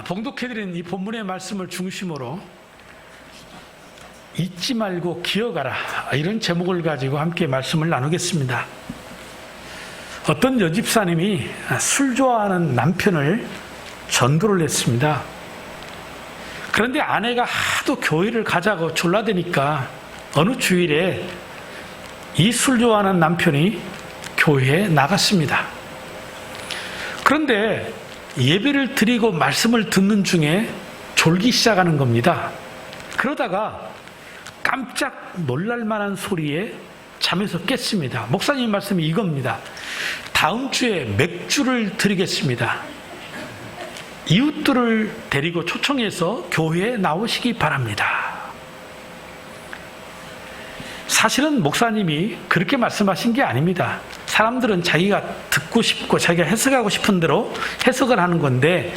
봉독해드린 이 본문의 말씀을 중심으로 잊지 말고 기억하라, 이런 제목을 가지고 함께 말씀을 나누겠습니다. 어떤 여집사님이 술 좋아하는 남편을 전도를 했습니다. 그런데 아내가 하도 교회를 가자고 졸라대니까 어느 주일에 이 술 좋아하는 남편이 교회에 나갔습니다. 그런데 예배를 드리고 말씀을 듣는 중에 졸기 시작하는 겁니다. 그러다가 깜짝 놀랄 만한 소리에 잠에서 깼습니다. 목사님 말씀이 이겁니다. 다음 주에 맥주를 드리겠습니다. 이웃들을 데리고 초청해서 교회에 나오시기 바랍니다. 사실은 목사님이 그렇게 말씀하신 게 아닙니다. 사람들은 자기가 듣고 싶고 자기가 해석하고 싶은 대로 해석을 하는 건데,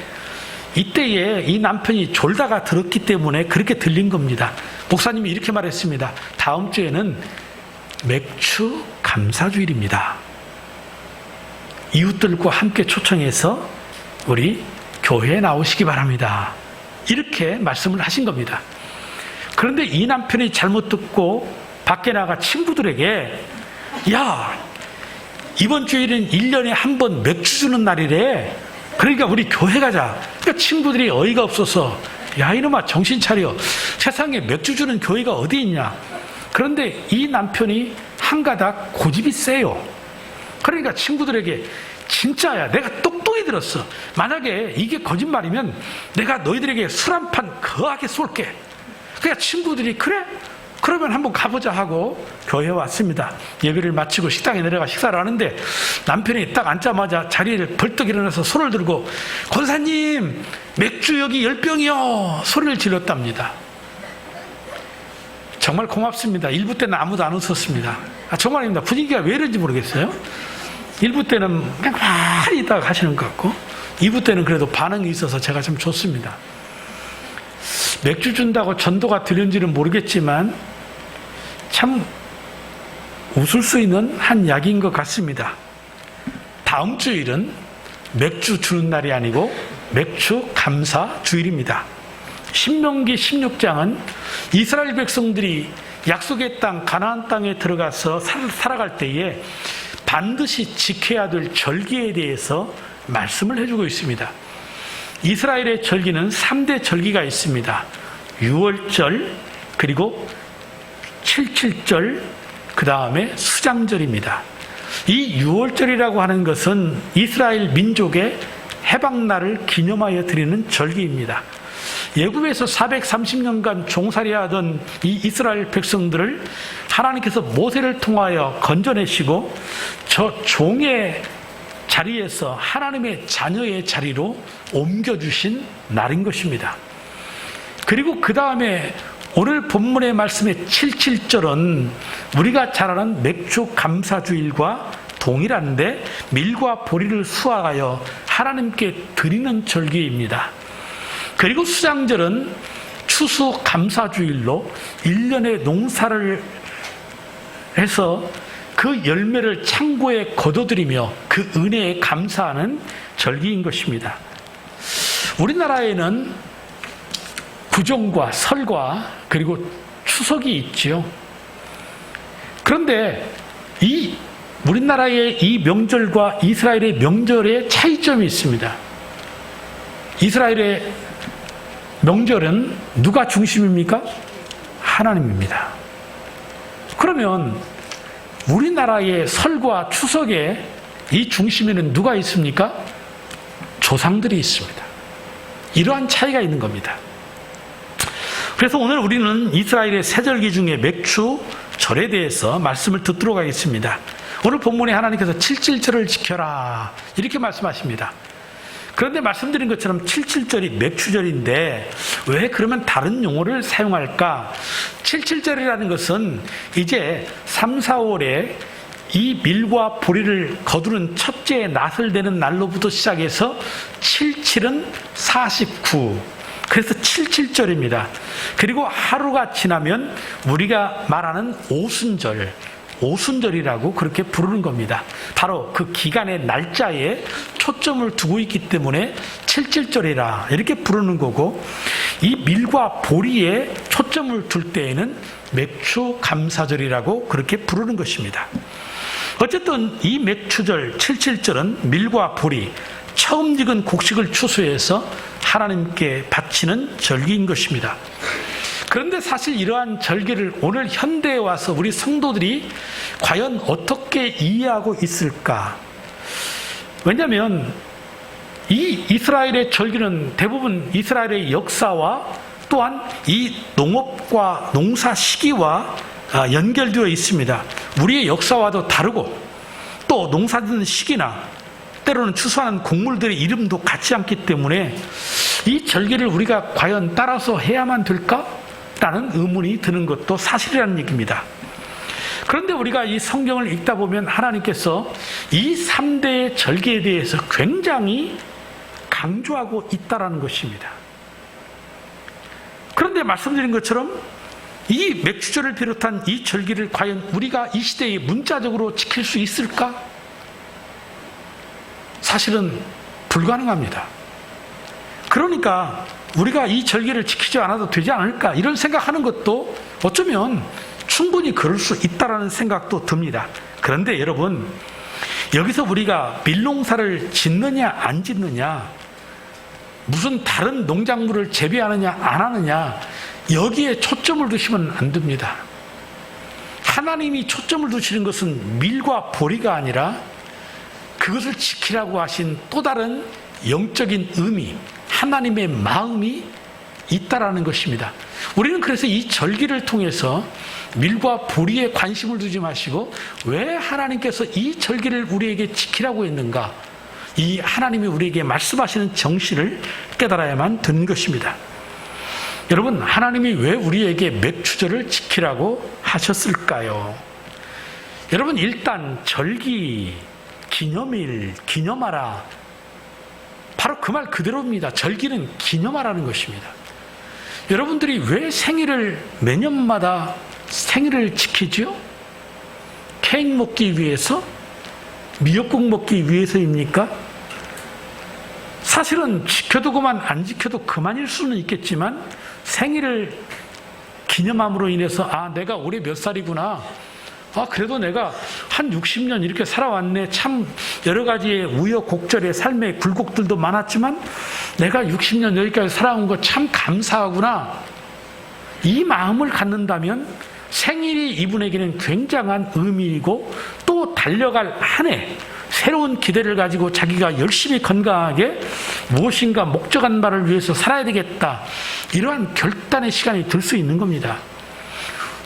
이때에 이 남편이 졸다가 들었기 때문에 그렇게 들린 겁니다. 목사님이 이렇게 말했습니다. 다음 주에는 맥주 감사주일입니다. 이웃들과 함께 초청해서 우리 교회에 나오시기 바랍니다. 이렇게 말씀을 하신 겁니다. 그런데 이 남편이 잘못 듣고 밖에 나가 친구들에게, 야, 이번 주일은 1년에 한 번 맥주 주는 날이래. 그러니까 우리 교회 가자. 그러니까 친구들이 어이가 없어서, 야, 이놈아 정신 차려. 세상에 맥주 주는 교회가 어디 있냐. 그런데 이 남편이 한가닥 고집이 세요. 그러니까 친구들에게, 진짜야, 내가 똑똑히 들었어. 만약에 이게 거짓말이면 내가 너희들에게 술 한 판 거하게 쏠게. 그러니까 친구들이, 그래? 그러면 한번 가보자 하고 교회에 왔습니다. 예배를 마치고 식당에 내려가 식사를 하는데 남편이 딱 앉자마자 자리를 벌떡 일어나서 손을 들고, 권사님, 맥주 여기 10병이요 소리를 질렀답니다. 정말 고맙습니다. 1부 때는 아무도 안 웃었습니다. 정말입니다. 분위기가 왜 이런지 모르겠어요. 1부 때는 그냥 많이 있다가 가시는 것 같고, 2부 때는 그래도 반응이 있어서 제가 좀 좋습니다. 맥주 준다고 전도가 들린지는 모르겠지만 참 웃을 수 있는 한 약인 것 같습니다. 다음 주일은 맥주 주는 날이 아니고 맥주 감사 주일입니다. 신명기 16장은 이스라엘 백성들이 약속의 땅 가나안 땅에 들어가서 살아갈 때에 반드시 지켜야 될 절기에 대해서 말씀을 해주고 있습니다. 이스라엘의 절기는 3대 절기가 있습니다. 유월절, 그리고 77절, 그 다음에 수장절입니다. 이 유월절이라고 하는 것은 이스라엘 민족의 해방날을 기념하여 드리는 절기입니다. 애굽에서 430년간 종살이하던 이 이스라엘 백성들을 하나님께서 모세를 통하여 건져내시고 저 종의 자리에서 하나님의 자녀의 자리로 옮겨주신 날인 것입니다. 그리고 그 다음에 오늘 본문의 말씀의 77절은 우리가 잘 아는 맥주 감사주일과 동일한데 밀과 보리를 수확하여 하나님께 드리는 절기입니다. 그리고 수장절은 추수 감사주일로 1년의 농사를 해서 그 열매를 창고에 거둬들이며 그 은혜에 감사하는 절기인 것입니다. 우리나라에는 구정과 설과 그리고 추석이 있지요. 그런데 이 우리나라의 이 명절과 이스라엘의 명절에 차이점이 있습니다. 이스라엘의 명절은 누가 중심입니까? 하나님입니다. 그러면 우리나라의 설과 추석에 이 중심에는 누가 있습니까? 조상들이 있습니다. 이러한 차이가 있는 겁니다. 그래서 오늘 우리는 이스라엘의 세절기 중에 맥주절에 대해서 말씀을 듣도록 하겠습니다. 오늘 본문에 하나님께서 77절을 지켜라 이렇게 말씀하십니다. 그런데 말씀드린 것처럼 77절이 맥주절인데 왜 그러면 다른 용어를 사용할까? 77절이라는 것은 이제 3, 4월에 이 밀과 보리를 거두는 첫째 낫을 대는 날로부터 시작해서 77은 49, 그래서 77절입니다. 그리고 하루가 지나면 우리가 말하는 오순절, 오순절이라고 그렇게 부르는 겁니다. 바로 그 기간의 날짜에 초점을 두고 있기 때문에 칠칠절이라 이렇게 부르는 거고, 이 밀과 보리에 초점을 둘 때에는 맥추감사절이라고 그렇게 부르는 것입니다. 어쨌든 이 맥추절, 칠칠절은 밀과 보리, 처음 익은 곡식을 추수해서 하나님께 바치는 절기인 것입니다. 그런데 사실 이러한 절기를 오늘 현대에 와서 우리 성도들이 과연 어떻게 이해하고 있을까? 왜냐하면 이 이스라엘의 절기는 대부분 이스라엘의 역사와 또한 이 농업과 농사 시기와 연결되어 있습니다. 우리의 역사와도 다르고 또 농사 짓는 시기나 때로는 추수하는 곡물들의 이름도 같지 않기 때문에 이 절기를 우리가 과연 따라서 해야만 될까? 라는 의문이 드는 것도 사실이라는 얘기입니다. 그런데 우리가 이 성경을 읽다 보면 하나님께서 이 3대의 절기에 대해서 굉장히 강조하고 있다는 것입니다. 그런데 말씀드린 것처럼 이 맥추절을 비롯한 이 절기를 과연 우리가 이 시대에 문자적으로 지킬 수 있을까? 사실은 불가능합니다. 그러니까 우리가 이 절기를 지키지 않아도 되지 않을까 이런 생각하는 것도 어쩌면 충분히 그럴 수 있다는 생각도 듭니다. 그런데 여러분, 여기서 우리가 밀농사를 짓느냐 안 짓느냐, 무슨 다른 농작물을 재배하느냐 안 하느냐, 여기에 초점을 두시면 안 됩니다. 하나님이 초점을 두시는 것은 밀과 보리가 아니라 그것을 지키라고 하신 또 다른 영적인 의미, 하나님의 마음이 있다라는 것입니다. 우리는 그래서 이 절기를 통해서 밀과 보리에 관심을 두지 마시고 왜 하나님께서 이 절기를 우리에게 지키라고 했는가, 이 하나님이 우리에게 말씀하시는 정신을 깨달아야만 되는 것입니다. 여러분, 하나님이 왜 우리에게 맥추절을 지키라고 하셨을까요? 여러분, 일단 절기, 기념일, 기념하라, 바로 그 말 그대로입니다. 절기는 기념하라는 것입니다. 여러분들이 왜 생일을 매년마다 생일을 지키죠? 케이크 먹기 위해서? 미역국 먹기 위해서입니까? 사실은 지켜도 그만, 안 지켜도 그만일 수는 있겠지만 생일을 기념함으로 인해서 내가 올해 몇 살이구나, 그래도 내가 한 60년 이렇게 살아왔네, 참 여러 가지의 우여곡절의 삶의 굴곡들도 많았지만 내가 60년 여기까지 살아온 거 참 감사하구나, 이 마음을 갖는다면 생일이 이분에게는 굉장한 의미이고 또 달려갈 한 해 새로운 기대를 가지고 자기가 열심히 건강하게 무엇인가 목적한 바를 위해서 살아야 되겠다, 이러한 결단의 시간이 들 수 있는 겁니다.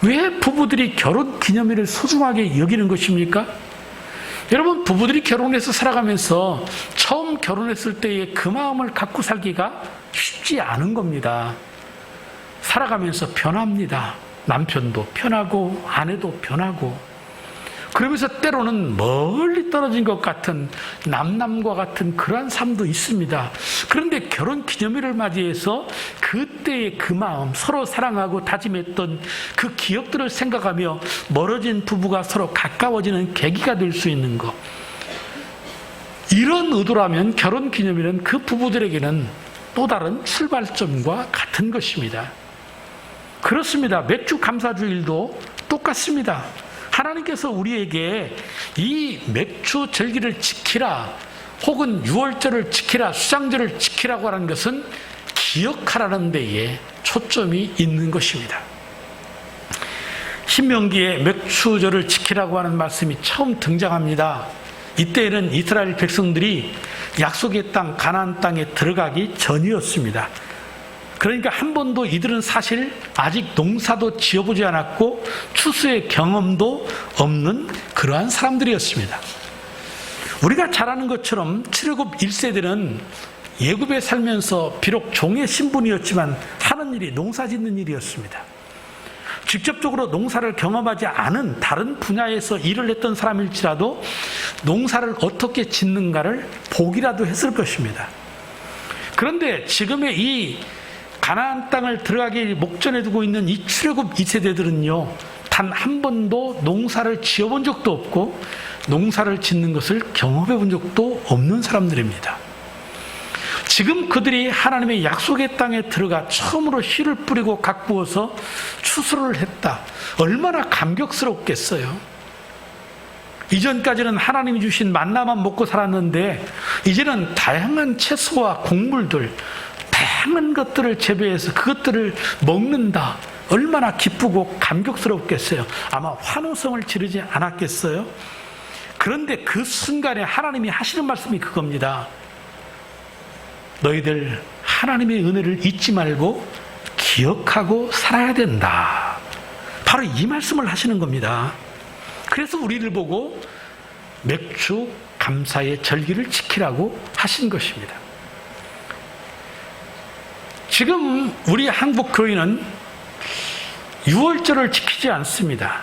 왜 부부들이 결혼 기념일을 소중하게 여기는 것입니까? 여러분, 부부들이 결혼해서 살아가면서 처음 결혼했을 때의 그 마음을 갖고 살기가 쉽지 않은 겁니다. 살아가면서 변합니다. 남편도 변하고 아내도 변하고, 그러면서 때로는 멀리 떨어진 것 같은 남남과 같은 그러한 삶도 있습니다. 그런데 결혼 기념일을 맞이해서 그때의 그 마음, 서로 사랑하고 다짐했던 그 기억들을 생각하며 멀어진 부부가 서로 가까워지는 계기가 될 수 있는 것, 이런 의도라면 결혼 기념일은 그 부부들에게는 또 다른 출발점과 같은 것입니다. 그렇습니다. 맥주 감사주일도 똑같습니다. 하나님께서 우리에게 이 맥주 절기를 지키라, 혹은 유월절을 지키라, 수장절을 지키라고 하는 것은 기억하라는 데에 초점이 있는 것입니다. 신명기에 맥추절을 지키라고 하는 말씀이 처음 등장합니다. 이때에는 이스라엘 백성들이 약속의 땅 가나안 땅에 들어가기 전이었습니다. 그러니까 한 번도 이들은 사실 아직 농사도 지어보지 않았고 추수의 경험도 없는 그러한 사람들이었습니다. 우리가 잘 아는 것처럼 출애굽 1세대는 예굽에 살면서 비록 종의 신분이었지만 하는 일이 농사 짓는 일이었습니다. 직접적으로 농사를 경험하지 않은 다른 분야에서 일을 했던 사람일지라도 농사를 어떻게 짓는가를 보기라도 했을 것입니다. 그런데 지금의 이 가나안 땅을 들어가기 목전에 두고 있는 이 출애굽 2세대들은요, 단 한 번도 농사를 지어본 적도 없고 농사를 짓는 것을 경험해 본 적도 없는 사람들입니다. 지금 그들이 하나님의 약속의 땅에 들어가 처음으로 씨를 뿌리고 가꾸어서 추수를 했다. 얼마나 감격스럽겠어요. 이전까지는 하나님이 주신 만나만 먹고 살았는데 이제는 다양한 채소와 곡물들, 다양한 것들을 재배해서 그것들을 먹는다. 얼마나 기쁘고 감격스럽겠어요. 아마 환호성을 지르지 않았겠어요. 그런데 그 순간에 하나님이 하시는 말씀이 그겁니다. 너희들 하나님의 은혜를 잊지 말고 기억하고 살아야 된다. 바로 이 말씀을 하시는 겁니다. 그래서 우리를 보고 맥주 감사의 절기를 지키라고 하신 것입니다. 지금 우리 한국 교회는 유월절을 지키지 않습니다.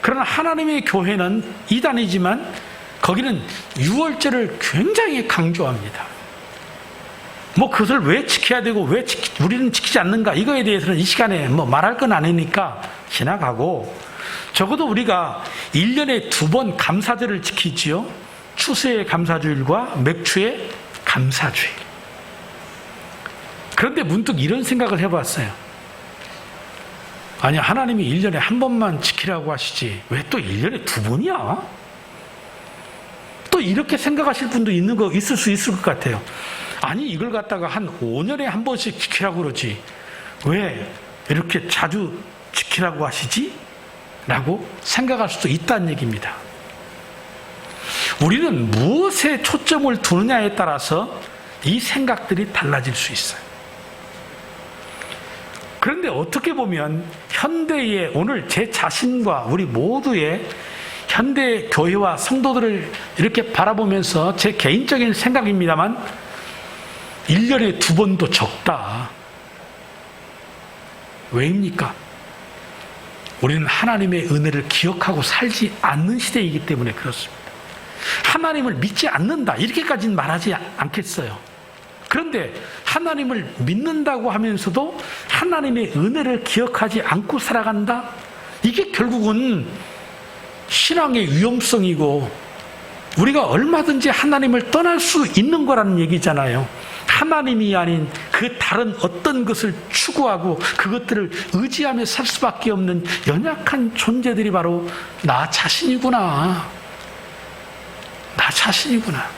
그러나 하나님의 교회는 이단이지만 거기는 유월절을 굉장히 강조합니다. 그것을 왜 지켜야 되고 왜 우리는 지키지 않는가, 이거에 대해서는 이 시간에 말할 건 아니니까 지나가고, 적어도 우리가 1년에 2번 감사절을 지키지요. 추수의 감사주일과 맥주의 감사주일. 그런데 문득 이런 생각을 해봤어요. 아니, 하나님이 1년에 한 번만 지키라고 하시지 왜 또 1년에 2번이야? 또 이렇게 생각하실 분도 있을 수 있을 것 같아요. 아니, 이걸 갖다가 한 5년에 한 번씩 지키라고 그러지 왜 이렇게 자주 지키라고 하시지? 라고 생각할 수도 있다는 얘기입니다. 우리는 무엇에 초점을 두느냐에 따라서 이 생각들이 달라질 수 있어요. 그런데 어떻게 보면 현대의 오늘 제 자신과 우리 모두의 현대 교회와 성도들을 이렇게 바라보면서 제 개인적인 생각입니다만 1년에 2번도 적다. 왜입니까? 우리는 하나님의 은혜를 기억하고 살지 않는 시대이기 때문에 그렇습니다. 하나님을 믿지 않는다, 이렇게까지는 말하지 않겠어요. 그런데 하나님을 믿는다고 하면서도 하나님의 은혜를 기억하지 않고 살아간다? 이게 결국은 신앙의 위험성이고 우리가 얼마든지 하나님을 떠날 수 있는 거라는 얘기잖아요. 하나님이 아닌 그 다른 어떤 것을 추구하고 그것들을 의지하며 살 수밖에 없는 연약한 존재들이 바로 나 자신이구나. 나 자신이구나.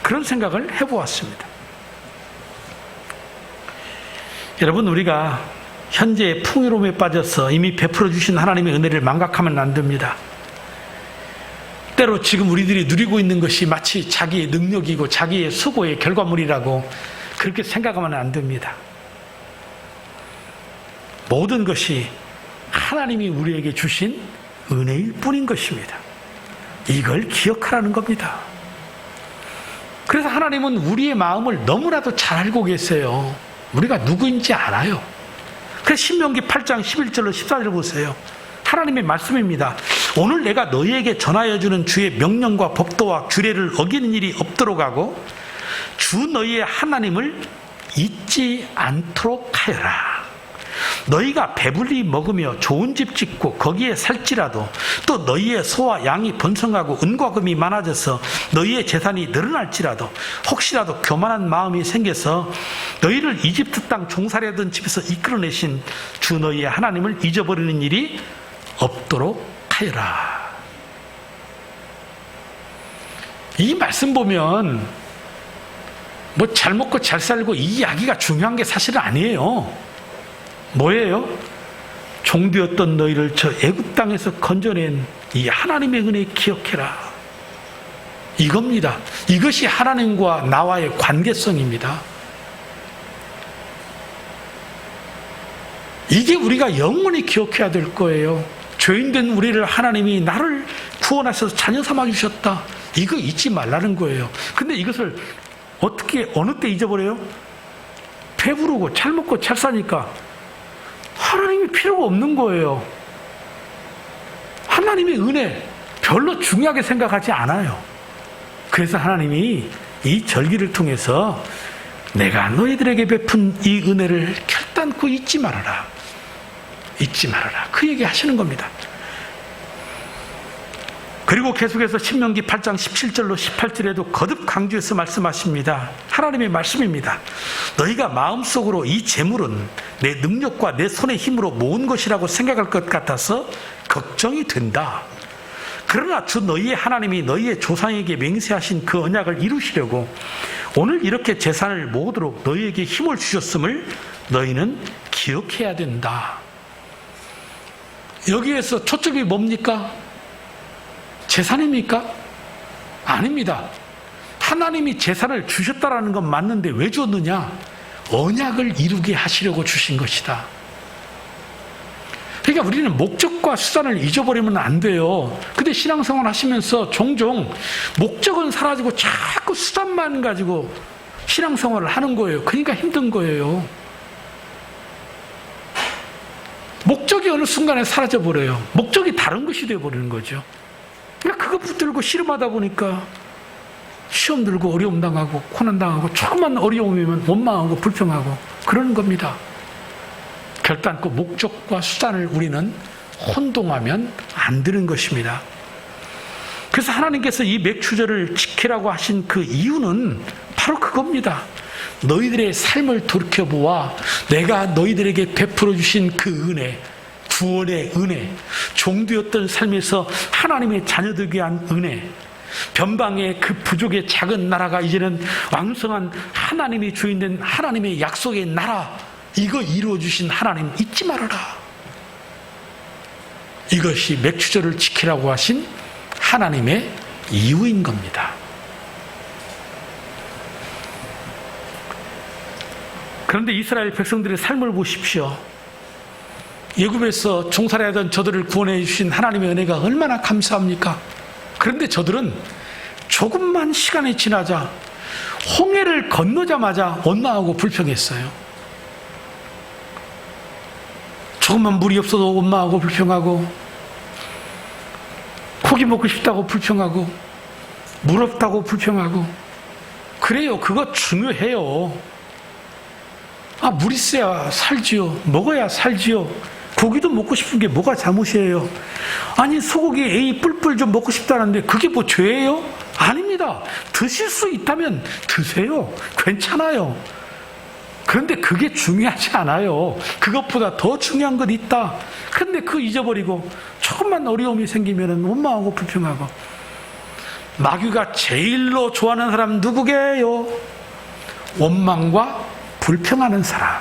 그런 생각을 해보았습니다. 여러분, 우리가 현재의 풍요로움에 빠져서 이미 베풀어 주신 하나님의 은혜를 망각하면 안 됩니다. 때로 지금 우리들이 누리고 있는 것이 마치 자기의 능력이고 자기의 수고의 결과물이라고 그렇게 생각하면 안 됩니다. 모든 것이 하나님이 우리에게 주신 은혜일 뿐인 것입니다. 이걸 기억하라는 겁니다. 그래서 하나님은 우리의 마음을 너무나도 잘 알고 계세요. 우리가 누구인지 알아요. 그래서 신명기 8장 11절로 14절을 보세요. 하나님의 말씀입니다. 오늘 내가 너희에게 전하여 주는 주의 명령과 법도와 규례를 어기는 일이 없도록 하고 주 너희의 하나님을 잊지 않도록 하여라. 너희가 배불리 먹으며 좋은 집 짓고 거기에 살지라도 또 너희의 소와 양이 번성하고 은과 금이 많아져서 너희의 재산이 늘어날지라도 혹시라도 교만한 마음이 생겨서 너희를 이집트 땅 종살이하던 집에서 이끌어내신 주 너희의 하나님을 잊어버리는 일이 없도록 하여라. 이 말씀 보면 잘 먹고 잘 살고 이 이야기가 중요한 게 사실은 아니에요. 뭐예요? 종되었던 너희를 저 애굽 땅에서 건져낸 이 하나님의 은혜 기억해라. 이겁니다. 이것이 하나님과 나와의 관계성입니다. 이게 우리가 영원히 기억해야 될 거예요. 죄인된 우리를 하나님이 나를 구원하셔서 자녀 삼아 주셨다. 이거 잊지 말라는 거예요. 근데 이것을 어떻게 어느 때 잊어버려요? 배부르고 잘 먹고 잘 사니까 하나님이 필요가 없는 거예요. 하나님의 은혜 별로 중요하게 생각하지 않아요. 그래서 하나님이 이 절기를 통해서 내가 너희들에게 베푼 이 은혜를 결단코 잊지 말아라. 잊지 말아라. 그 얘기 하시는 겁니다. 그리고 계속해서 신명기 8장 17절로 18절에도 거듭 강조해서 말씀하십니다. 하나님의 말씀입니다. 너희가 마음속으로 이 재물은 내 능력과 내 손의 힘으로 모은 것이라고 생각할 것 같아서 걱정이 된다. 그러나 주 너희의 하나님이 너희의 조상에게 맹세하신 그 언약을 이루시려고 오늘 이렇게 재산을 모으도록 너희에게 힘을 주셨음을 너희는 기억해야 된다. 여기에서 초점이 뭡니까? 재산입니까? 아닙니다. 하나님이 재산을 주셨다라는 건 맞는데 왜 줬느냐? 언약을 이루게 하시려고 주신 것이다. 그러니까 우리는 목적과 수단을 잊어버리면 안 돼요. 근데 신앙생활 하시면서 종종 목적은 사라지고 자꾸 수단만 가지고 신앙생활을 하는 거예요. 그러니까 힘든 거예요. 목적이 어느 순간에 사라져버려요. 목적이 다른 것이 되어버리는 거죠. 그러니까 그거 붙들고 씨름하다 보니까 시험 들고 어려움 당하고 고난 당하고 조금만 어려움이면 원망하고 불평하고 그러는 겁니다. 결단코 목적과 수단을 우리는 혼동하면 안 되는 것입니다. 그래서 하나님께서 이 맥추절을 지키라고 하신 그 이유는 바로 그겁니다. 너희들의 삶을 돌이켜보아 내가 너희들에게 베풀어 주신 그 은혜, 구원의 은혜, 종되었던 삶에서 하나님의 자녀되게 한 은혜, 변방의 그 부족의 작은 나라가 이제는 왕성한 하나님이 주인된 하나님의 약속의 나라, 이거 이루어주신 하나님 잊지 말아라. 이것이 맥추절을 지키라고 하신 하나님의 이유인 겁니다. 그런데 이스라엘 백성들의 삶을 보십시오. 애굽에서 종살이하던 저들을 구원해 주신 하나님의 은혜가 얼마나 감사합니까? 그런데 저들은 조금만 시간이 지나자 홍해를 건너자마자 원망하고 불평했어요. 조금만 물이 없어도 원망하고 불평하고, 고기 먹고 싶다고 불평하고, 물 없다고 불평하고. 그래요. 그거 중요해요. 물 있어야 살지요. 먹어야 살지요. 고기도 먹고 싶은 게 뭐가 잘못이에요? 아니, 소고기 에이 뿔뿔 좀 먹고 싶다는데 그게 뭐 죄예요? 아닙니다. 드실 수 있다면 드세요. 괜찮아요. 그런데 그게 중요하지 않아요. 그것보다 더 중요한 것 있다. 그런데 그거 잊어버리고 조금만 어려움이 생기면 원망하고 불평하고. 마귀가 제일로 좋아하는 사람 누구게요? 원망과 불평하는 사람.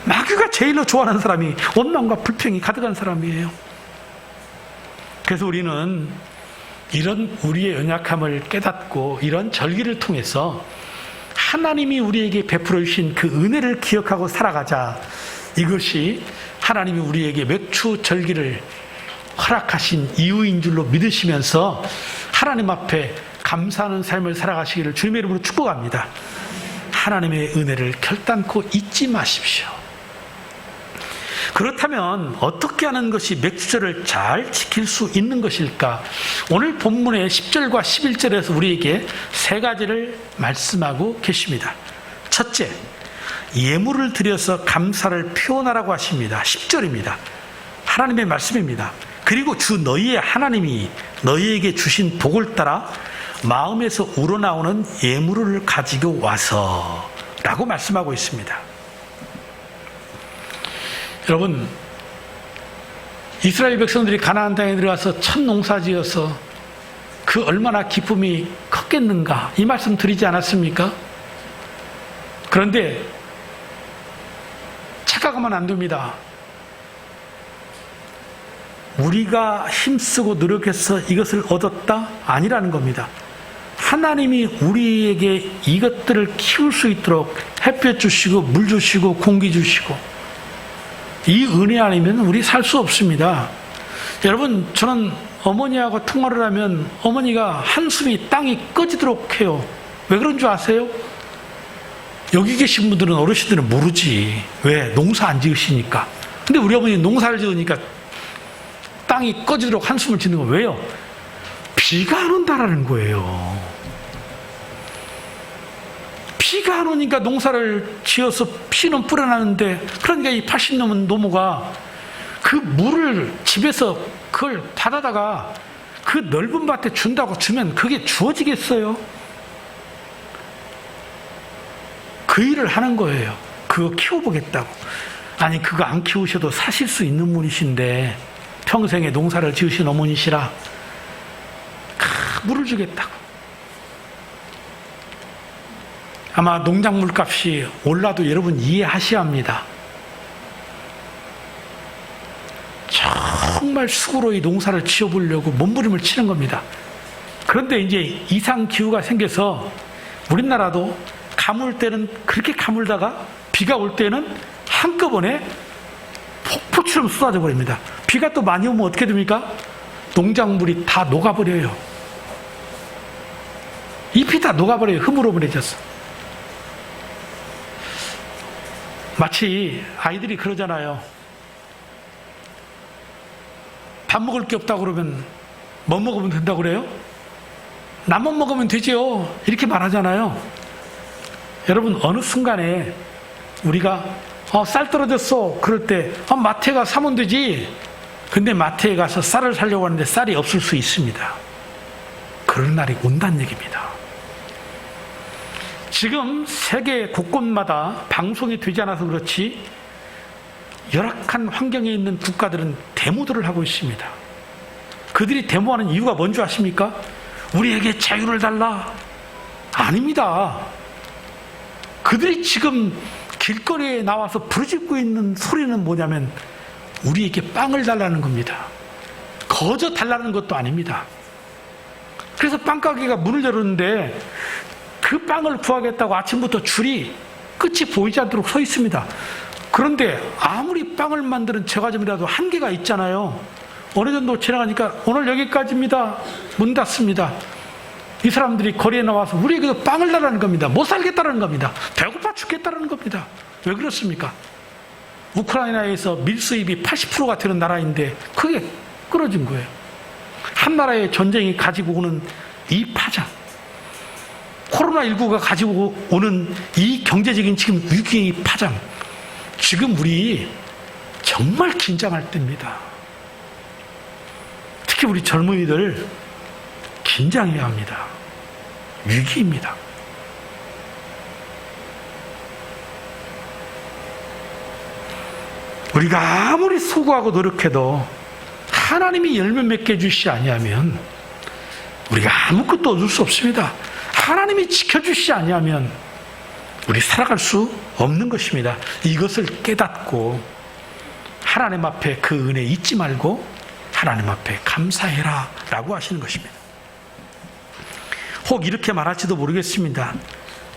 마귀가 제일로 좋아하는 사람이 원망과 불평이 가득한 사람이에요. 그래서 우리는 이런 우리의 연약함을 깨닫고 이런 절기를 통해서 하나님이 우리에게 베풀어 주신 그 은혜를 기억하고 살아가자. 이것이 하나님이 우리에게 맥추 절기를 허락하신 이유인 줄로 믿으시면서 하나님 앞에 감사하는 삶을 살아가시기를 주님의 이름으로 축복합니다. 하나님의 은혜를 결단코 잊지 마십시오. 그렇다면 어떻게 하는 것이 맥추절을 잘 지킬 수 있는 것일까? 오늘 본문의 10절과 11절에서 우리에게 세 가지를 말씀하고 계십니다. 첫째, 예물을 드려서 감사를 표현하라고 하십니다. 10절입니다. 하나님의 말씀입니다. 그리고 주 너희의 하나님이 너희에게 주신 복을 따라 마음에서 우러나오는 예물을 가지고 와서 라고 말씀하고 있습니다. 여러분, 이스라엘 백성들이 가나안 땅에 들어가서 첫 농사지어서 그 얼마나 기쁨이 컸겠는가, 이 말씀 드리지 않았습니까? 그런데 착각하면 안 됩니다. 우리가 힘쓰고 노력해서 이것을 얻었다? 아니라는 겁니다. 하나님이 우리에게 이것들을 키울 수 있도록 햇볕 주시고 물 주시고 공기 주시고, 이 은혜 아니면 우리 살 수 없습니다. 여러분, 저는 어머니하고 통화를 하면 어머니가 한숨이 땅이 꺼지도록 해요. 왜 그런 줄 아세요? 여기 계신 분들은, 어르신들은 모르지. 왜? 농사 안 지으시니까. 근데 우리 어머니 농사를 지으니까 땅이 꺼지도록 한숨을 짓는 건 왜요? 비가 안 온다라는 거예요. 비가 안 오니까 농사를 지어서 피는 뿌려놨는데, 그러니까 이 80 넘은 노모가 그 물을 집에서 그걸 받아다가 그 넓은 밭에 준다고 주면 그게 주어지겠어요? 그 일을 하는 거예요. 그거 키워보겠다고. 아니, 그거 안 키우셔도 사실 수 있는 분이신데 평생에 농사를 지으신 어머니시라 물을 주겠다고. 아마 농작물 값이 올라도 여러분 이해하셔야 합니다. 정말 수고로 이 농사를 지어보려고 몸부림을 치는 겁니다. 그런데 이제 이상기후가 생겨서 우리나라도 가물 때는 그렇게 가물다가 비가 올 때는 한꺼번에 폭포처럼 쏟아져 버립니다. 비가 또 많이 오면 어떻게 됩니까? 농작물이 다 녹아버려요. 잎이 다 녹아버려요. 흐물흐물해져서. 마치 아이들이 그러잖아요. 밥 먹을 게 없다고 그러면 뭐 먹으면 된다고 그래요? 나만 먹으면 되죠. 이렇게 말하잖아요. 여러분, 어느 순간에 우리가 쌀 떨어졌어. 그럴 때 마트에 가서 사면 되지. 근데 마트에 가서 쌀을 사려고 하는데 쌀이 없을 수 있습니다. 그런 날이 온다는 얘기입니다. 지금 세계 곳곳마다 방송이 되지 않아서 그렇지 열악한 환경에 있는 국가들은 데모들을 하고 있습니다. 그들이 데모하는 이유가 뭔지 아십니까? 우리에게 자유를 달라. 아닙니다. 그들이 지금 길거리에 나와서 부르짖고 있는 소리는 뭐냐면 우리에게 빵을 달라는 겁니다. 거저 달라는 것도 아닙니다. 그래서 빵가게가 문을 열었는데 그 빵을 구하겠다고 아침부터 줄이 끝이 보이지 않도록 서 있습니다. 그런데 아무리 빵을 만드는 제과점이라도 한계가 있잖아요. 어느 정도 지나가니까 오늘 여기까지입니다. 문 닫습니다. 이 사람들이 거리에 나와서 우리에게도 빵을 달라는 겁니다. 못 살겠다는 겁니다. 배고파 죽겠다는 겁니다. 왜 그렇습니까? 우크라이나에서 밀수입이 80%가 되는 나라인데 그게 끊어진 거예요. 한 나라의 전쟁이 가지고 오는 이 파장, 코로나19가 가지고 오는 이 경제적인 지금 위기의 파장, 지금 우리 정말 긴장할 때입니다. 특히 우리 젊은이들 긴장해야 합니다. 위기입니다. 우리가 아무리 수고하고 노력해도 하나님이 열매 맺게 해주시지 아니하면 우리가 아무것도 얻을 수 없습니다. 하나님이 지켜주시지 아니하면 우리 살아갈 수 없는 것입니다. 이것을 깨닫고 하나님 앞에 그 은혜 잊지 말고 하나님 앞에 감사해라 라고 하시는 것입니다. 혹 이렇게 말할지도 모르겠습니다.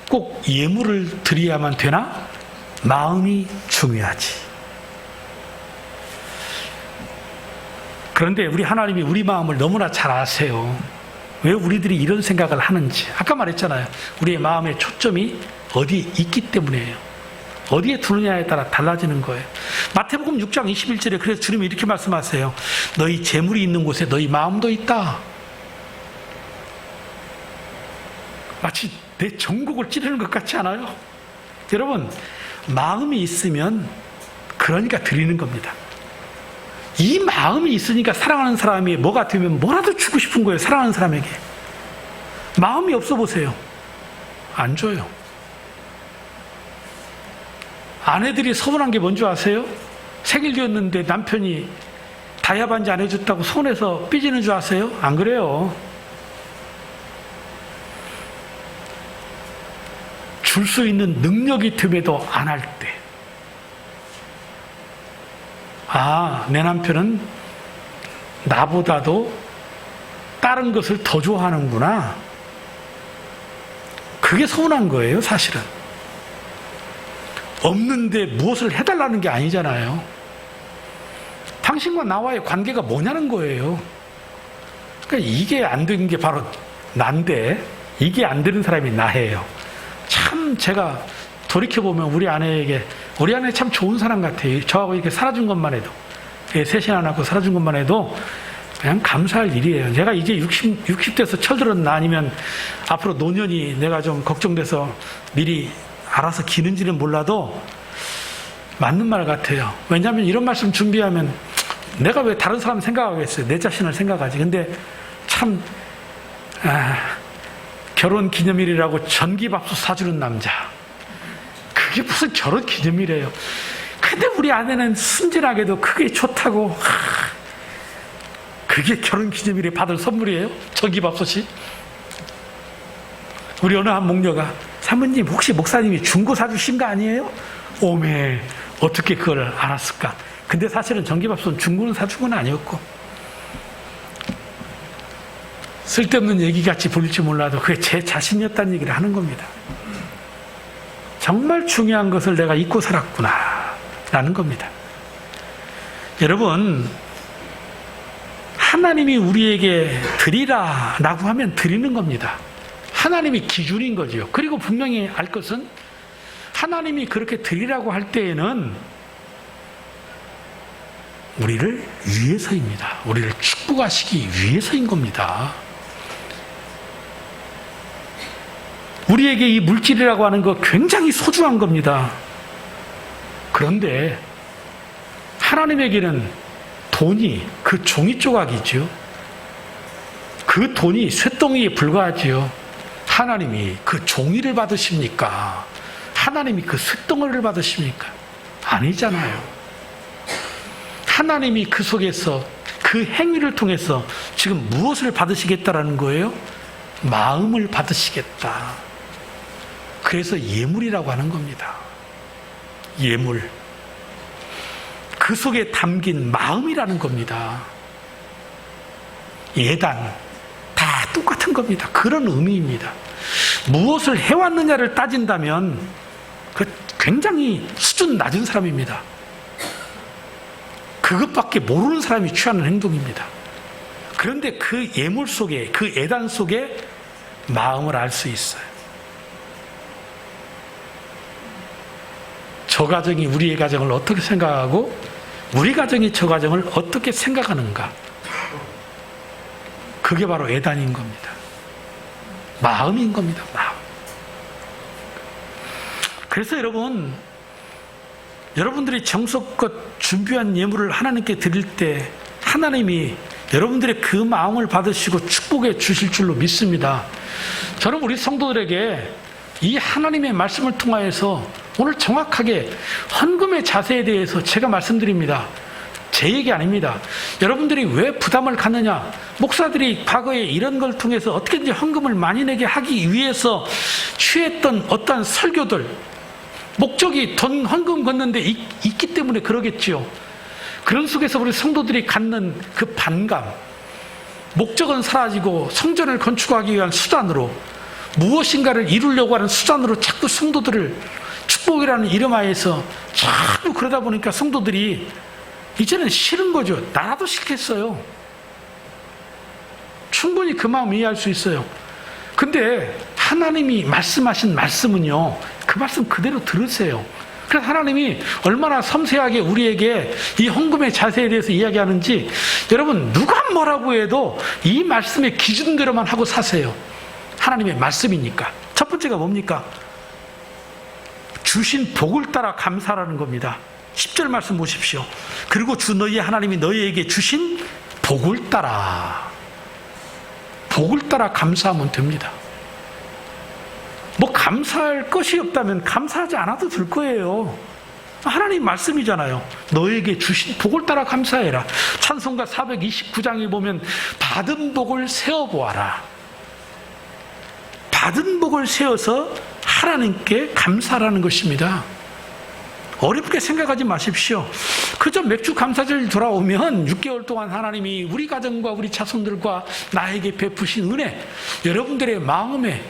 꼭 예물을 드려야만 되나? 마음이 중요하지. 그런데 우리 하나님이 우리 마음을 너무나 잘 아세요. 왜 우리들이 이런 생각을 하는지. 아까 말했잖아요. 우리의 마음의 초점이 어디에 있기 때문이에요. 어디에 두느냐에 따라 달라지는 거예요. 마태복음 6장 21절에 그래서 주님이 이렇게 말씀하세요. 너희 재물이 있는 곳에 너희 마음도 있다. 마치 내 전곡을 찌르는 것 같지 않아요? 여러분, 마음이 있으면 그러니까 드리는 겁니다. 이 마음이 있으니까 사랑하는 사람이 뭐가 되면 뭐라도 주고 싶은 거예요. 사랑하는 사람에게. 마음이 없어 보세요. 안 줘요. 아내들이 서운한 게 뭔지 아세요? 생일이었는데 남편이 다이아 반지 안 해줬다고 손에서 삐지는 줄 아세요? 안 그래요. 줄 수 있는 능력이 됨에도 안 할 때. 아, 내 남편은 나보다도 다른 것을 더 좋아하는구나. 그게 서운한 거예요, 사실은. 없는데 무엇을 해달라는 게 아니잖아요. 당신과 나와의 관계가 뭐냐는 거예요. 그러니까 이게 안 되는 게 바로 난데, 이게 안 되는 사람이 나예요. 참 제가 돌이켜보면 우리 아내 참 좋은 사람 같아요. 저하고 이렇게 살아준 것만 해도, 셋이나 낳고 살아준 것만 해도 그냥 감사할 일이에요. 제가 이제 60대에서 철들었나 아니면 앞으로 노년이 내가 좀 걱정돼서 미리 알아서 기는지는 몰라도 맞는 말 같아요. 왜냐하면 이런 말씀 준비하면 내가 왜 다른 사람 생각하겠어요. 내 자신을 생각하지. 근데 참 결혼 기념일이라고 전기밥솥 사주는 남자, 그게 무슨 결혼 기념일이에요. 근데 우리 아내는 순진하게도 그게 좋다고, 그게 결혼 기념일에 받을 선물이에요? 전기밥솥이? 우리 어느 한 목녀가, 사모님 혹시 목사님이 중고 사주신 거 아니에요? 오메, 어떻게 그걸 알았을까? 근데 사실은 전기밥솥은 중고는 사준 건 아니었고, 쓸데없는 얘기같이 보일지 몰라도 그게 제 자신이었다는 얘기를 하는 겁니다. 정말 중요한 것을 내가 잊고 살았구나 라는 겁니다. 여러분, 하나님이 우리에게 드리라 라고 하면 드리는 겁니다. 하나님이 기준인 거죠. 그리고 분명히 알 것은 하나님이 그렇게 드리라고 할 때에는 우리를 위해서입니다. 우리를 축복하시기 위해서인 겁니다. 우리에게 이 물질이라고 하는 거 굉장히 소중한 겁니다. 그런데 하나님에게는 돈이 그 종이 조각이죠. 그 돈이 쇳덩이에 불과하지요. 하나님이 그 종이를 받으십니까? 하나님이 그 쇳덩이를 받으십니까? 아니잖아요. 하나님이 그 속에서 그 행위를 통해서 지금 무엇을 받으시겠다라는 거예요? 마음을 받으시겠다. 그래서 예물이라고 하는 겁니다. 예물. 그 속에 담긴 마음이라는 겁니다. 예단. 다 똑같은 겁니다. 그런 의미입니다. 무엇을 해왔느냐를 따진다면 그 굉장히 수준 낮은 사람입니다. 그것밖에 모르는 사람이 취하는 행동입니다. 그런데 그 예물 속에, 그 예단 속에 마음을 알 수 있어요. 저 가정이 우리의 가정을 어떻게 생각하고 우리 가정이 저 가정을 어떻게 생각하는가. 그게 바로 예단인 겁니다. 마음인 겁니다. 마음. 그래서 여러분들이 정성껏 준비한 예물을 하나님께 드릴 때 하나님이 여러분들의 그 마음을 받으시고 축복해 주실 줄로 믿습니다. 저는 우리 성도들에게 이 하나님의 말씀을 통하여서 오늘 정확하게 헌금의 자세에 대해서 제가 말씀드립니다. 제 얘기 아닙니다. 여러분들이 왜 부담을 갖느냐? 목사들이 과거에 이런 걸 통해서 어떻게든지 헌금을 많이 내게 하기 위해서 취했던 어떠한 설교들, 목적이 돈 헌금 걷는데 있기 때문에 그러겠지요. 그런 속에서 우리 성도들이 갖는 그 반감, 목적은 사라지고 성전을 건축하기 위한 수단으로, 무엇인가를 이루려고 하는 수단으로 자꾸 성도들을 축복이라는 이름 하에서 자꾸 그러다 보니까 성도들이 이제는 싫은 거죠. 나라도 싫겠어요. 충분히 그 마음 이해할 수 있어요. 근데 하나님이 말씀하신 말씀은요, 그 말씀 그대로 들으세요. 그래서 하나님이 얼마나 섬세하게 우리에게 이 헌금의 자세에 대해서 이야기하는지, 여러분 누가 뭐라고 해도 이 말씀의 기준대로만 하고 사세요. 하나님의 말씀이니까. 첫 번째가 뭡니까? 주신 복을 따라 감사라는 겁니다. 10절 말씀 보십시오. 그리고 주 너희의 하나님이 너희에게 주신 복을 따라 감사하면 됩니다. 뭐 감사할 것이 없다면 감사하지 않아도 될 거예요. 하나님 말씀이잖아요. 너에게 주신 복을 따라 감사해라. 찬송가 429장에 보면 받은 복을 세어보아라. 받은 복을 세어서 하나님께 감사라는 것입니다. 어렵게 생각하지 마십시오. 그저 맥주 감사절 돌아오면 6개월 동안 하나님이 우리 가정과 우리 자손들과 나에게 베푸신 은혜, 여러분들의 마음에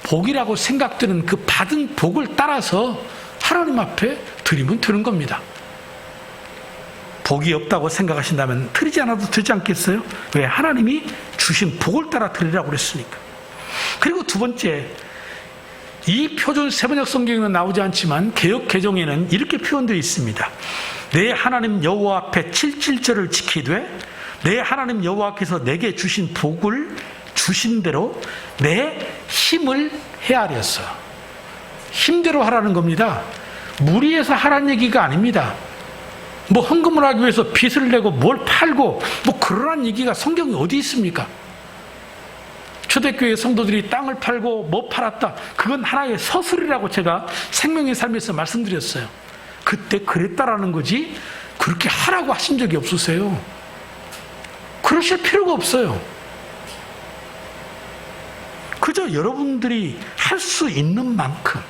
복이라고 생각되는 그 받은 복을 따라서 하나님 앞에 드리면 되는 겁니다. 복이 없다고 생각하신다면 드리지 않아도 되지 않겠어요? 왜? 하나님이 주신 복을 따라 드리라고 그랬으니까. 그리고 두 번째, 이 표준 세번역 성경에는 나오지 않지만 개역 개정에는 이렇게 표현되어 있습니다. 내 하나님 여호와 앞에 77절을 지키되 내 하나님 여호와께서 내게 주신 복을 주신 대로 내 힘을 헤아렸어. 힘대로 하라는 겁니다. 무리해서 하라는 얘기가 아닙니다. 뭐 헌금을 하기 위해서 빚을 내고 뭘 팔고 뭐 그러란 얘기가 성경에 어디 있습니까? 초대교회 성도들이 땅을 팔고 뭐 팔았다. 그건 하나의 서술이라고 제가 생명의 삶에서 말씀드렸어요. 그때 그랬다라는 거지 그렇게 하라고 하신 적이 없으세요. 그러실 필요가 없어요. 그저 여러분들이 할 수 있는 만큼.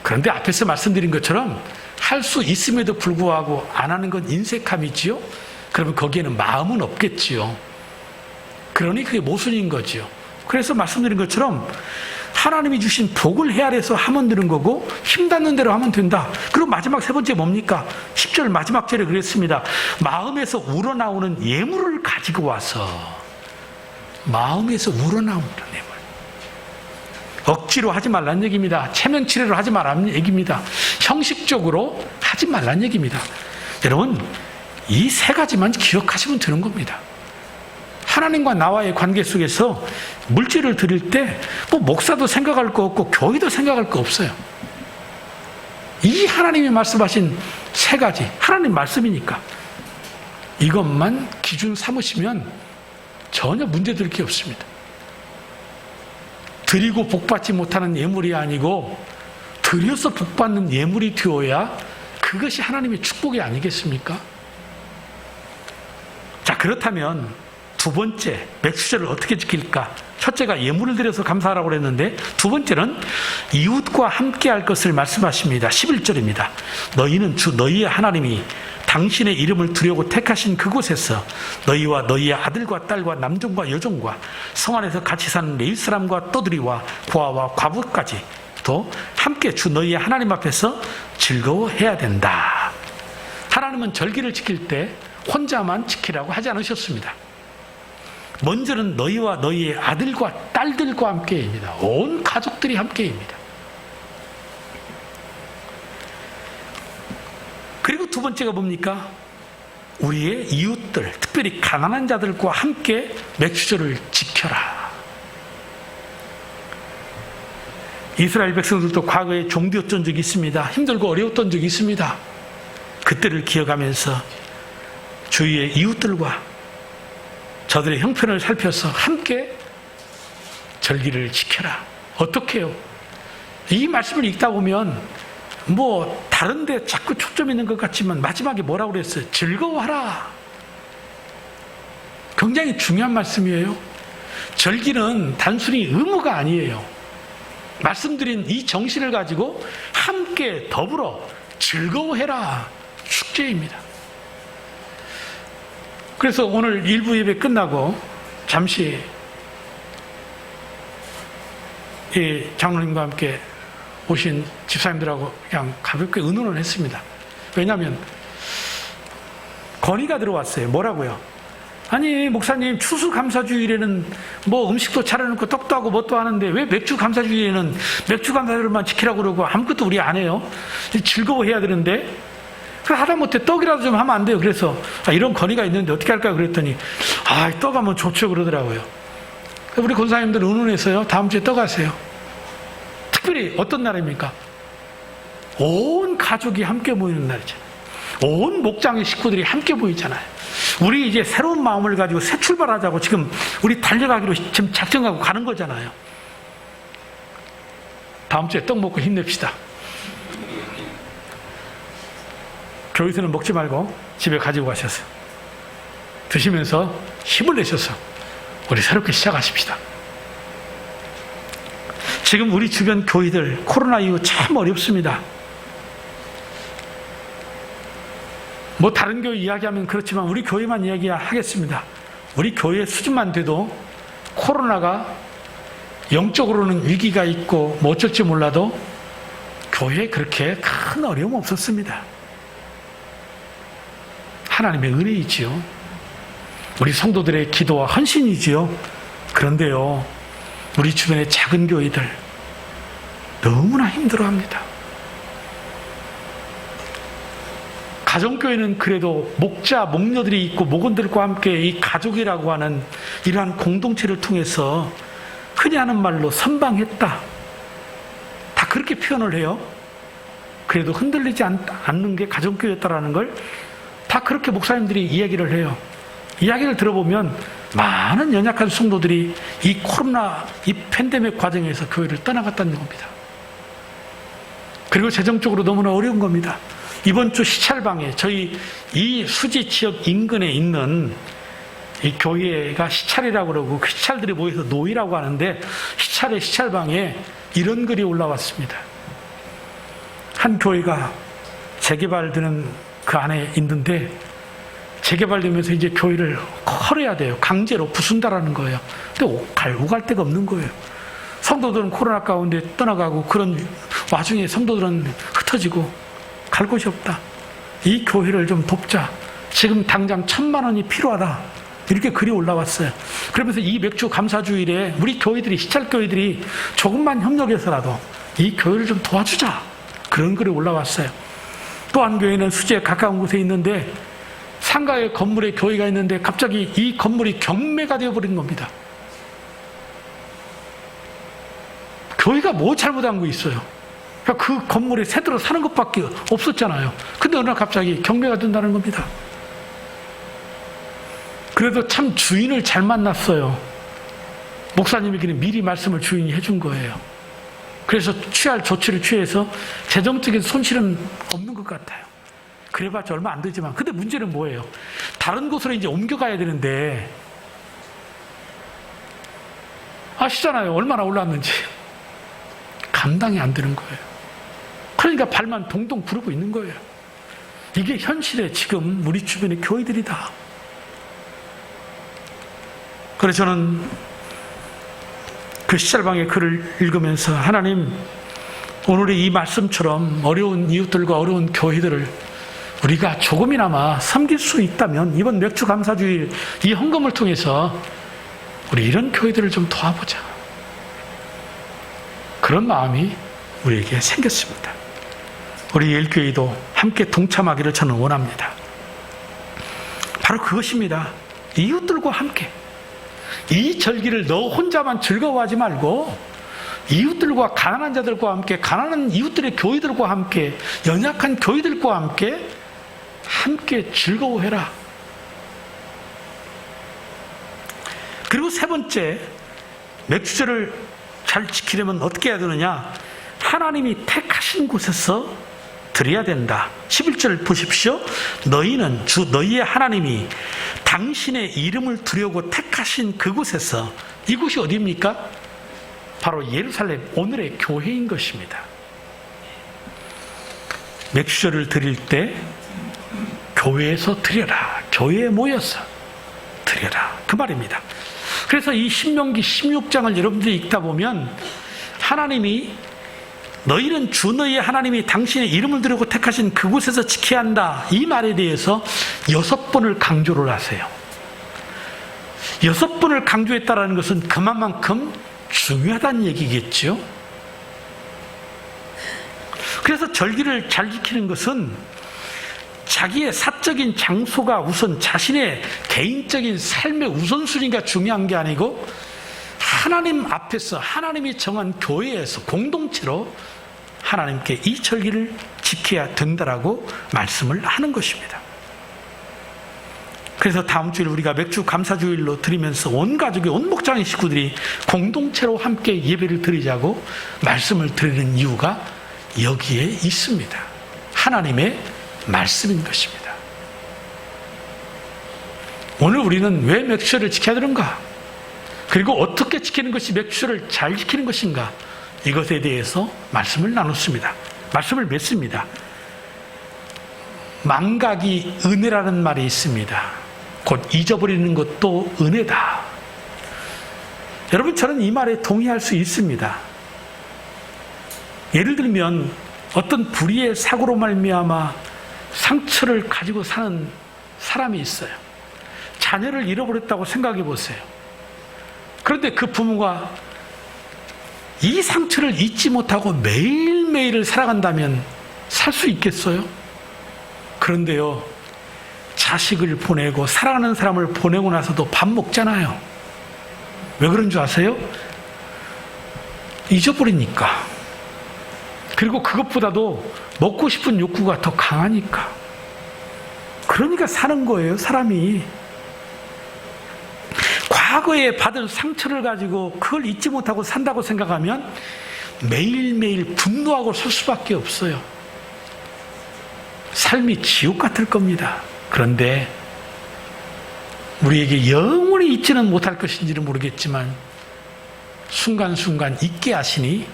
그런데 앞에서 말씀드린 것처럼 할 수 있음에도 불구하고 안 하는 건 인색함이지요. 그러면 거기에는 마음은 없겠지요. 그러니 그게 모순인 거지요. 그래서 말씀드린 것처럼 하나님이 주신 복을 헤아려서 하면 되는 거고 힘 닿는 대로 하면 된다. 그리고 마지막 세 번째 뭡니까? 10절 마지막 절에 그랬습니다. 마음에서 우러나오는 예물을 가지고 와서 마음에서 우러나오는 예물. 억지로 하지 말란 얘기입니다. 체면치레로 하지 말란 얘기입니다. 형식적으로 하지 말란 얘기입니다. 여러분 이 세 가지만 기억하시면 되는 겁니다. 하나님과 나와의 관계 속에서 물질을 드릴 때 뭐 목사도 생각할 거 없고 교회도 생각할 거 없어요. 이 하나님이 말씀하신 세 가지, 하나님 말씀이니까 이것만 기준 삼으시면 전혀 문제될 게 없습니다. 드리고 복받지 못하는 예물이 아니고 드려서 복받는 예물이 되어야 그것이 하나님의 축복이 아니겠습니까? 자, 그렇다면 두 번째, 맥주절을 어떻게 지킬까? 첫째가 예물을 드려서 감사하라고 그랬는데 두 번째는 이웃과 함께 할 것을 말씀하십니다. 11절입니다. 너희는 주 너희의 하나님이 당신의 이름을 두려고 택하신 그곳에서 너희와 너희의 아들과 딸과 남종과 여종과 성 안에서 같이 사는 레위 사람과 떠들이와 고아와 과부까지 또 함께 주 너희의 하나님 앞에서 즐거워해야 된다. 하나님은 절기를 지킬 때 혼자만 지키라고 하지 않으셨습니다. 먼저는 너희와 너희의 아들과 딸들과 함께입니다. 온 가족들이 함께입니다. 그리고 두 번째가 뭡니까? 우리의 이웃들, 특별히 가난한 자들과 함께 맥주절을 지켜라. 이스라엘 백성들도 과거에 종되었던 적이 있습니다. 힘들고 어려웠던 적이 있습니다. 그때를 기억하면서 주위의 이웃들과 저들의 형편을 살펴서 함께 절기를 지켜라. 어떻게 해요? 이 말씀을 읽다 보면 뭐 다른 데 자꾸 초점 있는 것 같지만 마지막에 뭐라고 그랬어요? 즐거워하라. 굉장히 중요한 말씀이에요. 절기는 단순히 의무가 아니에요. 말씀드린 이 정신을 가지고 함께 더불어 즐거워해라. 축제입니다. 그래서 오늘 일부 예배 끝나고 잠시 이 장로님과 함께 오신 집사님들하고 그냥 가볍게 의논을 했습니다. 왜냐하면 건의가 들어왔어요. 뭐라고요? 아니 목사님 추수감사주일에는 뭐 음식도 차려놓고 떡도 하고 뭣도 하는데 왜 맥주감사주일에는 맥주감사주일만 지키라고 그러고 아무것도 우리 안 해요? 즐거워해야 되는데 하다못해 떡이라도 좀 하면 안 돼요. 그래서 이런 건의가 있는데 어떻게 할까 그랬더니 떡 하면 좋죠 그러더라고요. 우리 권사님들 의논해서요. 다음 주에 떡 하세요. 특별히 어떤 날입니까? 온 가족이 함께 모이는 날이죠. 온 목장의 식구들이 함께 모이잖아요. 우리 이제 새로운 마음을 가지고 새 출발하자고 지금 우리 달려가기로 지금 작정하고 가는 거잖아요. 다음 주에 떡 먹고 힘냅시다. 교회에서는 먹지 말고 집에 가지고 가셔서 드시면서 힘을 내셔서 우리 새롭게 시작하십시다. 지금 우리 주변 교회들 코로나 이후 참 어렵습니다. 뭐 다른 교회 이야기하면 그렇지만 우리 교회만 이야기하겠습니다. 우리 교회 수준만 돼도 코로나가 영적으로는 위기가 있고 뭐 어쩔지 몰라도 교회에 그렇게 큰 어려움 없었습니다. 하나님의 은혜이지요. 우리 성도들의 기도와 헌신이지요. 그런데요, 우리 주변의 작은 교회들 너무나 힘들어합니다. 가정교회는 그래도 목자, 목녀들이 있고 목원들과 함께 이 가족이라고 하는 이러한 공동체를 통해서 흔히 하는 말로 선방했다. 다 그렇게 표현을 해요. 그래도 흔들리지 않는 게 가정교회였다라는 걸 다 그렇게 목사님들이 이야기를 해요. 이야기를 들어보면 많은 연약한 성도들이 이 코로나, 이 팬데믹 과정에서 교회를 떠나갔다는 겁니다. 그리고 재정적으로 너무나 어려운 겁니다. 이번 주 시찰방에 저희 이 수지 지역 인근에 있는 이 교회가 시찰이라고 그러고 그 시찰들이 모여서 노이라고 하는데 시찰의 시찰방에 이런 글이 올라왔습니다. 한 교회가 재개발되는 그 안에 있는데 재개발되면서 이제 교회를 헐어야 돼요. 강제로 부순다라는 거예요. 근데 오갈 데가 없는 거예요. 성도들은 코로나 가운데 떠나가고 그런 와중에 성도들은 흩어지고 갈 곳이 없다. 이 교회를 좀 돕자. 지금 당장 1,000만 원이 필요하다. 이렇게 글이 올라왔어요. 그러면서 이 맥주 감사주일에 우리 교회들이, 시찰교회들이 조금만 협력해서라도 이 교회를 좀 도와주자. 그런 글이 올라왔어요. 또 한 교회는 수지에 가까운 곳에 있는데 상가의 건물에 교회가 있는데 갑자기 이 건물이 경매가 되어버린 겁니다. 교회가 뭐 잘못한 거 있어요? 그러니까 그 건물에 새들어 사는 것밖에 없었잖아요. 근데 어느 날 갑자기 경매가 된다는 겁니다. 그래도 참 주인을 잘 만났어요. 목사님에게는 미리 말씀을 주인이 해준 거예요. 그래서 취할 조치를 취해서 재정적인 손실은 없는 것 같아요. 그래봤자 얼마 안 되지만. 근데 문제는 뭐예요? 다른 곳으로 이제 옮겨가야 되는데 아시잖아요. 얼마나 올랐는지. 감당이 안 되는 거예요. 그러니까 발만 동동 구르고 있는 거예요. 이게 현실에 지금 우리 주변의 교회들이다. 그래서 저는 그 시찰방의 글을 읽으면서 하나님, 오늘의 이 말씀처럼 어려운 이웃들과 어려운 교회들을 우리가 조금이나마 섬길 수 있다면 이번 맥주 감사주일 이 헌금을 통해서 우리 이런 교회들을 좀 도와보자. 그런 마음이 우리에게 생겼습니다. 우리 예일교회도 함께 동참하기를 저는 원합니다. 바로 그것입니다. 이웃들과 함께. 이 절기를 너 혼자만 즐거워하지 말고 이웃들과 가난한 자들과 함께, 가난한 이웃들의 교회들과 함께, 연약한 교회들과 함께 즐거워해라. 그리고 세 번째, 맥주절을 잘 지키려면 어떻게 해야 되느냐? 하나님이 택하신 곳에서 드려야 된다. 11절 보십시오. 너희는 주 너희의 하나님이 당신의 이름을 두려고 택하신 그곳에서, 이곳이 어디입니까? 바로 예루살렘, 오늘의 교회인 것입니다. 맥주절을 드릴 때 교회에서 드려라. 교회에 모여서 드려라. 그 말입니다. 그래서 이 신명기 16장을 여러분들이 읽다 보면 하나님이 너희는 주 너희의 하나님이 당신의 이름을 두려고 택하신 그곳에서 지켜야 한다. 이 말에 대해서 6번을 강조를 하세요. 6번을 강조했다는 것은 그만큼 중요하다는 얘기겠죠. 그래서 절기를 잘 지키는 것은 자기의 사적인 장소가 우선 자신의 개인적인 삶의 우선순위가 중요한 게 아니고 하나님 앞에서 하나님이 정한 교회에서 공동체로 하나님께 이 절기를 지켜야 된다라고 말씀을 하는 것입니다. 그래서 다음 주일 우리가 맥주 감사주일로 드리면서 온 가족의, 온 목장의 식구들이 공동체로 함께 예배를 드리자고 말씀을 드리는 이유가 여기에 있습니다. 하나님의 말씀인 것입니다. 오늘 우리는 왜 맥주를 지켜야 되는가? 그리고 어떻게 지키는 것이 맥주를 잘 지키는 것인가? 이것에 대해서 말씀을 나눴습니다. 말씀을 맺습니다. 망각이 은혜라는 말이 있습니다. 곧 잊어버리는 것도 은혜다. 여러분, 저는 이 말에 동의할 수 있습니다. 예를 들면 어떤 불의의 사고로 말미암아 상처를 가지고 사는 사람이 있어요. 자녀를 잃어버렸다고 생각해 보세요. 그런데 그 부모가 이 상처를 잊지 못하고 매일매일을 살아간다면 살 수 있겠어요? 그런데요, 자식을 보내고 사랑하는 사람을 보내고 나서도 밥 먹잖아요. 왜 그런 줄 아세요? 잊어버리니까. 그리고 그것보다도 먹고 싶은 욕구가 더 강하니까. 그러니까 사는 거예요, 사람이. 과거에 받은 상처를 가지고 그걸 잊지 못하고 산다고 생각하면 매일매일 분노하고 설 수밖에 없어요. 삶이 지옥 같을 겁니다. 그런데 우리에게 영원히 잊지는 못할 것인지는 모르겠지만 순간순간 잊게 하시니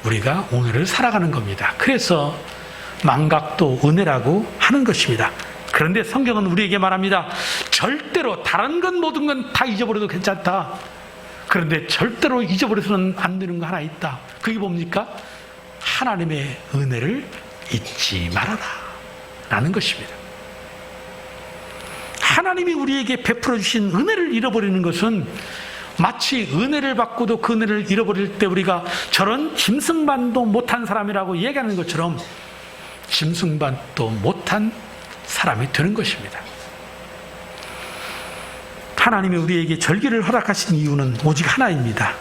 우리가 오늘을 살아가는 겁니다. 그래서 망각도 은혜라고 하는 것입니다. 그런데 성경은 우리에게 말합니다. 절대로 다른 건 모든 건 다 잊어버려도 괜찮다. 그런데 절대로 잊어버려서는 안 되는 거 하나 있다. 그게 뭡니까? 하나님의 은혜를 잊지 말아라 라는 것입니다. 하나님이 우리에게 베풀어 주신 은혜를 잃어버리는 것은 마치 은혜를 받고도 그 은혜를 잃어버릴 때 우리가 저런 짐승반도 못한 사람이라고 얘기하는 것처럼 짐승반도 못한 사람이 되는 것입니다. 하나님이 우리에게 절기를 허락하신 이유는 오직 하나입니다.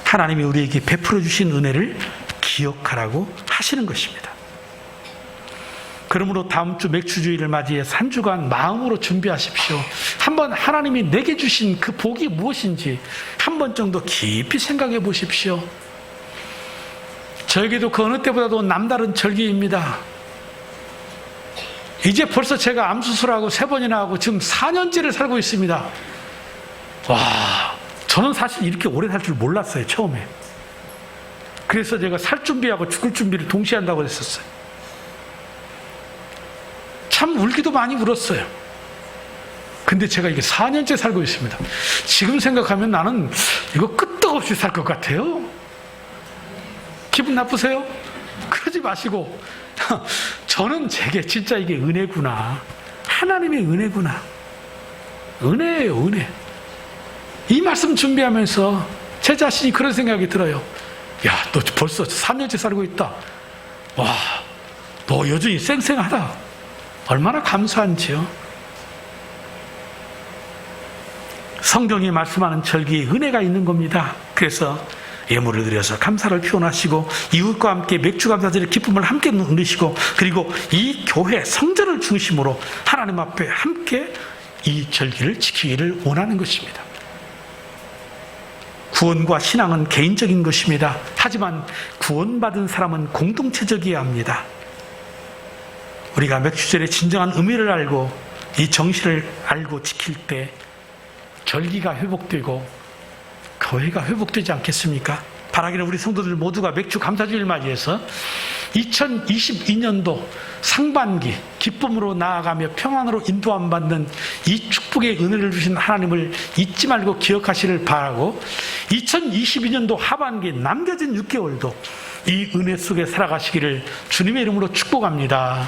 하나님이 우리에게 베풀어 주신 은혜를 기억하라고 하시는 것입니다. 그러므로 다음 주 맥주주의를 맞이해서 한 주간 마음으로 준비하십시오. 한번 하나님이 내게 주신 그 복이 무엇인지 한 번 정도 깊이 생각해 보십시오. 저에게도 그 어느 때보다도 남다른 절기입니다. 이제 벌써 제가 암수술하고 3번이나 하고 지금 4년째를 살고 있습니다. 와, 저는 사실 이렇게 오래 살 줄 몰랐어요, 처음에. 그래서 제가 살 준비하고 죽을 준비를 동시에 한다고 그랬었어요. 참 울기도 많이 울었어요. 근데 제가 이게 4년째 살고 있습니다. 지금 생각하면 나는 이거 끄떡없이 살 것 같아요. 기분 나쁘세요? 그러지 마시고 저는 제게 진짜 이게 은혜구나. 하나님의 은혜구나. 은혜예요, 은혜. 이 말씀 준비하면서 제 자신이 그런 생각이 들어요. 야, 너 벌써 3년째 살고 있다. 와, 너 여전히 쌩쌩하다. 얼마나 감사한지요. 성경이 말씀하는 절기에 은혜가 있는 겁니다. 그래서 예물을 드려서 감사를 표현하시고 이웃과 함께 맥주 감사절의 기쁨을 함께 누리시고 그리고 이 교회 성전을 중심으로 하나님 앞에 함께 이 절기를 지키기를 원하는 것입니다. 구원과 신앙은 개인적인 것입니다. 하지만 구원받은 사람은 공동체적이어야 합니다. 우리가 맥주절의 진정한 의미를 알고 이 정신을 알고 지킬 때 절기가 회복되고 교회가 회복되지 않겠습니까? 바라기는 우리 성도들 모두가 맥주 감사주일 맞이해서 2022년도 상반기 기쁨으로 나아가며 평안으로 인도함 받는 이 축복의 은혜를 주신 하나님을 잊지 말고 기억하시를 바라고 2022년도 하반기 남겨진 6개월도 이 은혜 속에 살아가시기를 주님의 이름으로 축복합니다.